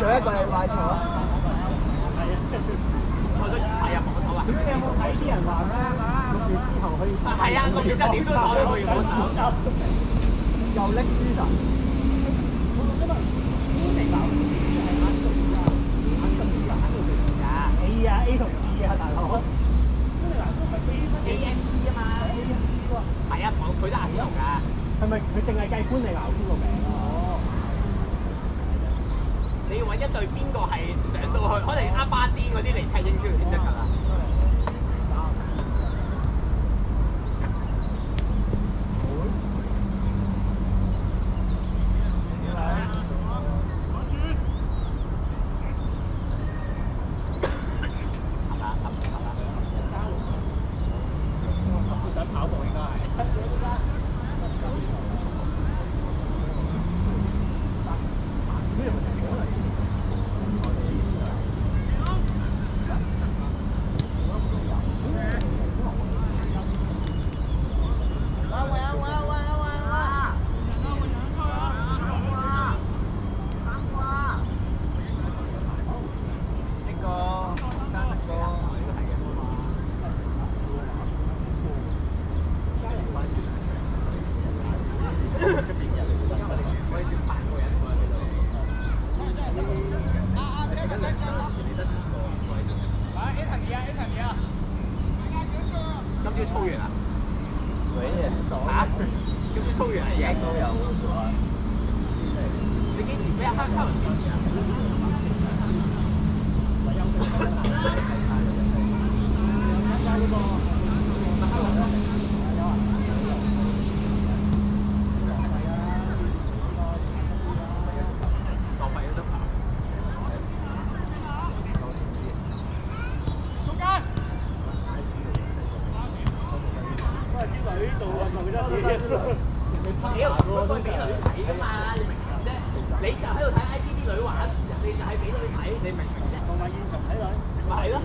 有1個禮拜坐。我都係啊，幫手啊！咁你有冇睇啲人話咧？6月之後可以係啊，6月之後點都坐喺6月幫手。又叻師神。A 啊 A 同 B 啊，大佬。AFC 啊嘛。係啊，佢都係阿仙奴㗎。係咪佢淨係計官嚟熬邊個名啊？你要揾一隊邊個係上到去，可能阿巴甸嗰啲嚟踢英超先得㗎啦。想跑步應該係。今朝操完啊？嚇？今朝操完啊？贏都有咗。你幾時俾阿黑文幾時啊？屌，佢俾女睇㗎嘛，你明唔明啫？你就喺度睇 IG 啲女玩，人哋就係俾到你睇，你明唔明啫？同埋現場睇女。咪係咯。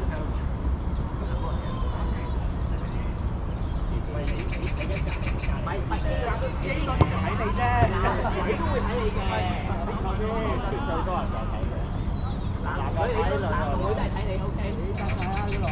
喂你嘅隔離唔係機率就睇你啫，你都會睇你嘅。最多人就睇嘅。男女都係睇你 OK。你得晒啦呢度。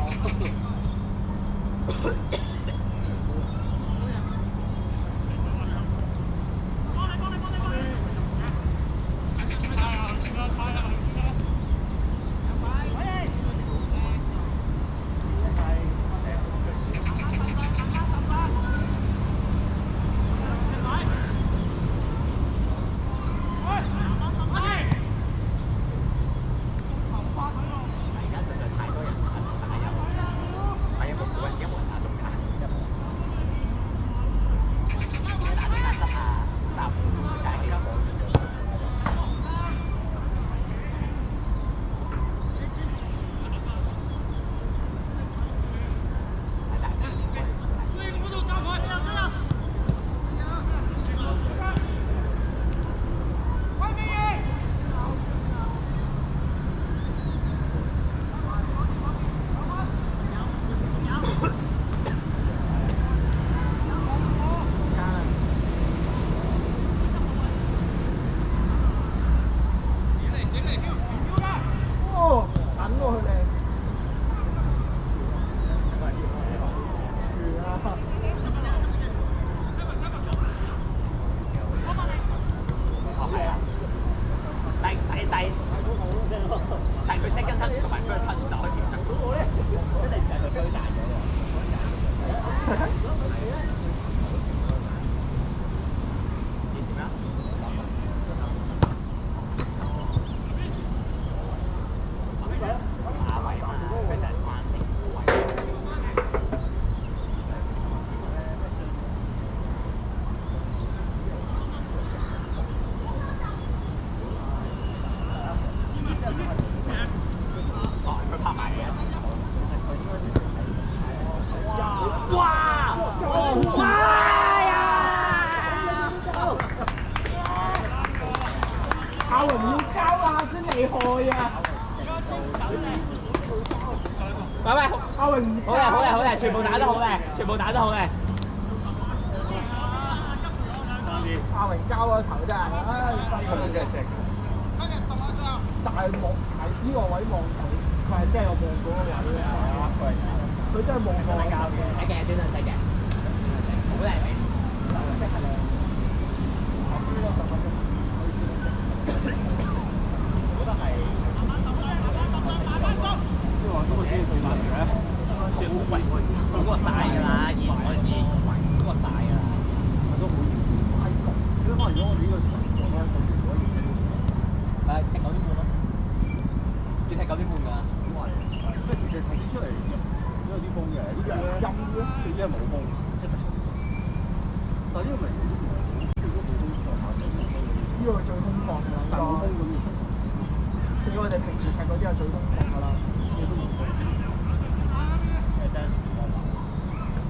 但係佢 second touch 同埋 third touch 就開始唔得。一定就係佢推大咗喎。幾時咩？阿偉嘛，佢成日慣性高位。阿榮要交啊，先厲害啊！喂，阿榮好嘅，全部打得好嘅，全部打得好嘅。阿榮交個頭真係，唉，呢個真係錫。但係望喺呢個位望佢係真係有望嗰個位嘅，佢真係望過。細嘅算啦，細嘅，好靚味。少喂，嗰個曬㗎啦，熱嗰個曬㗎啦。都好熱，因為如果我哋呢個場地咧，佢如果熱踢9點半咯，要踢9點半㗎。即係其實頭先出嚟都有啲風嘅，呢邊咧陰啲咯，呢邊冇風。但係呢個明顯都唔係好，都冇風上下水冇風。呢個最空曠㗎啦，但冇風咁嘅場。所以我哋平時踢嗰啲係最空曠㗎啦。呢個都冇風。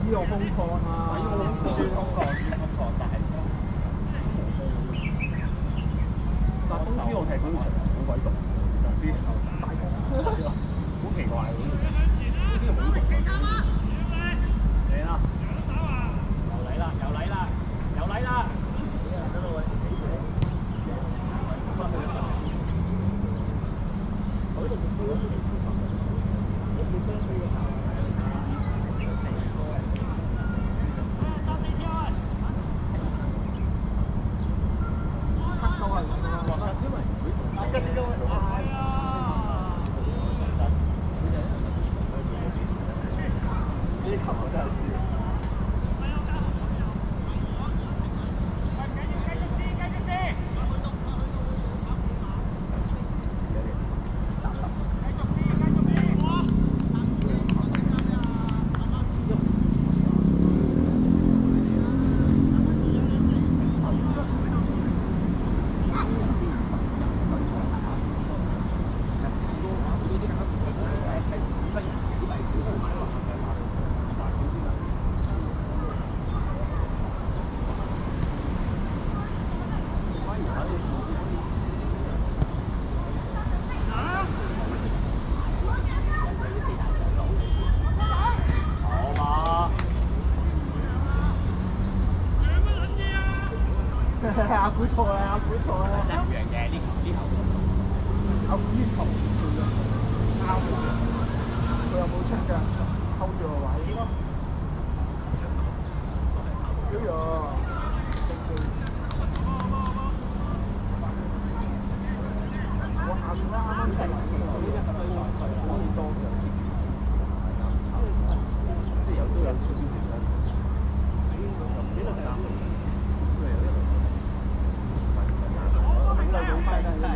呢度空曠啊！呢個算空曠，但係冇風。但係冬天我踢嗰啲場好鬼凍，啲大風，好奇怪喎！呢啲好凍啊！嚟啦！又嚟啦！因為佢跟住因為阿估錯啦，阿估錯啦。真係唔樣嘅呢頭。阿估呢頭做咗啱嘅，佢又冇出腳，hold 住個位。哎呀，升機！我下邊啱啱出嚟，可以多嘅。即係都有少少原因。幾多站？我頂到快啦，真係。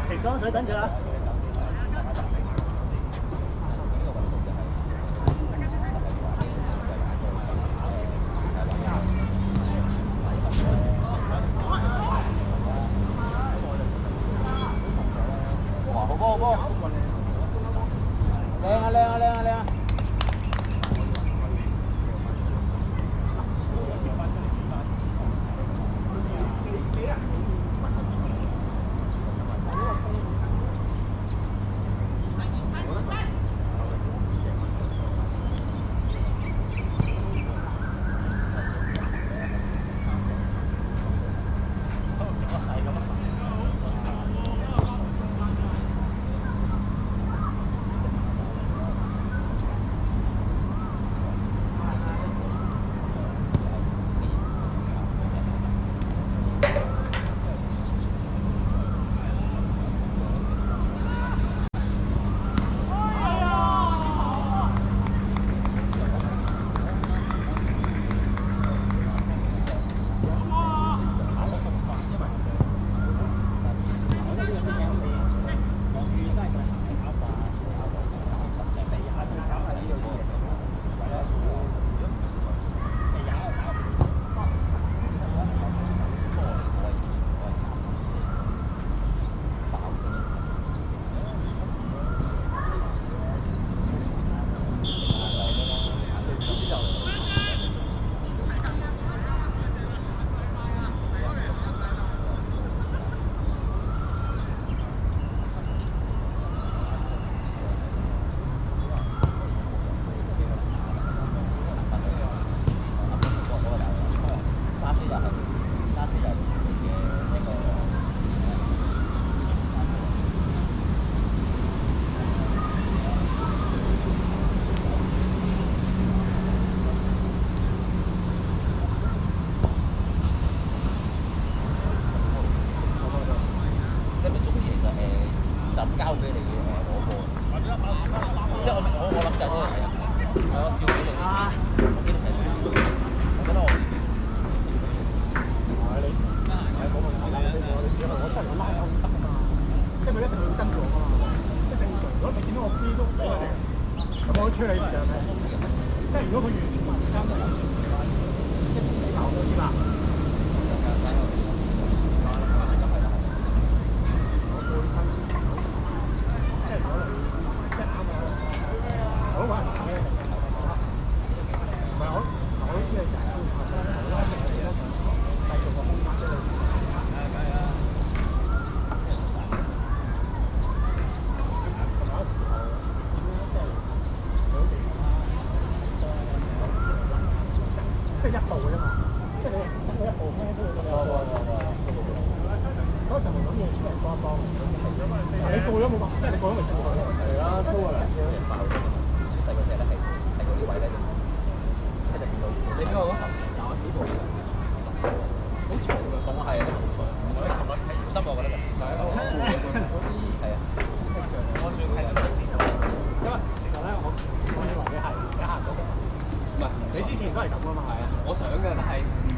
瓶裝水等住啦。哇！好波好波，靚啊靚啊靚啊靚啊！就咁交俾你嘅攞波，即係我諗緊嗰樣嘢，係我照俾你，我幾多齊數？我覺得我冇問題啦，你只係我出嚟拉手唔得㗎嘛，即係佢一定要跟住我㗎嘛，即係正常。如果你見到我飛都咁我處理時間係，即係如果佢完全唔跟嘅，一定搞到啲啦。即係一步嘅啫嘛，即係你等佢一步咩都要嗰時候諗嘢出嚟幫一幫，你過咗冇辦法，即係你過咗咪過咗，係啦，拖啊！人爆咗，最細個隻咧係嗰啲位咧，一直變到你邊個嗰頭？我幾步？好長嘅，當我係啊，我咧琴日係唔深我覺得就係啊，係啊，我最係啊，因為其實咧我以為你係而家行嗰個，唔係你之前都係咁㗎嘛，係啊，我想嘅，但係。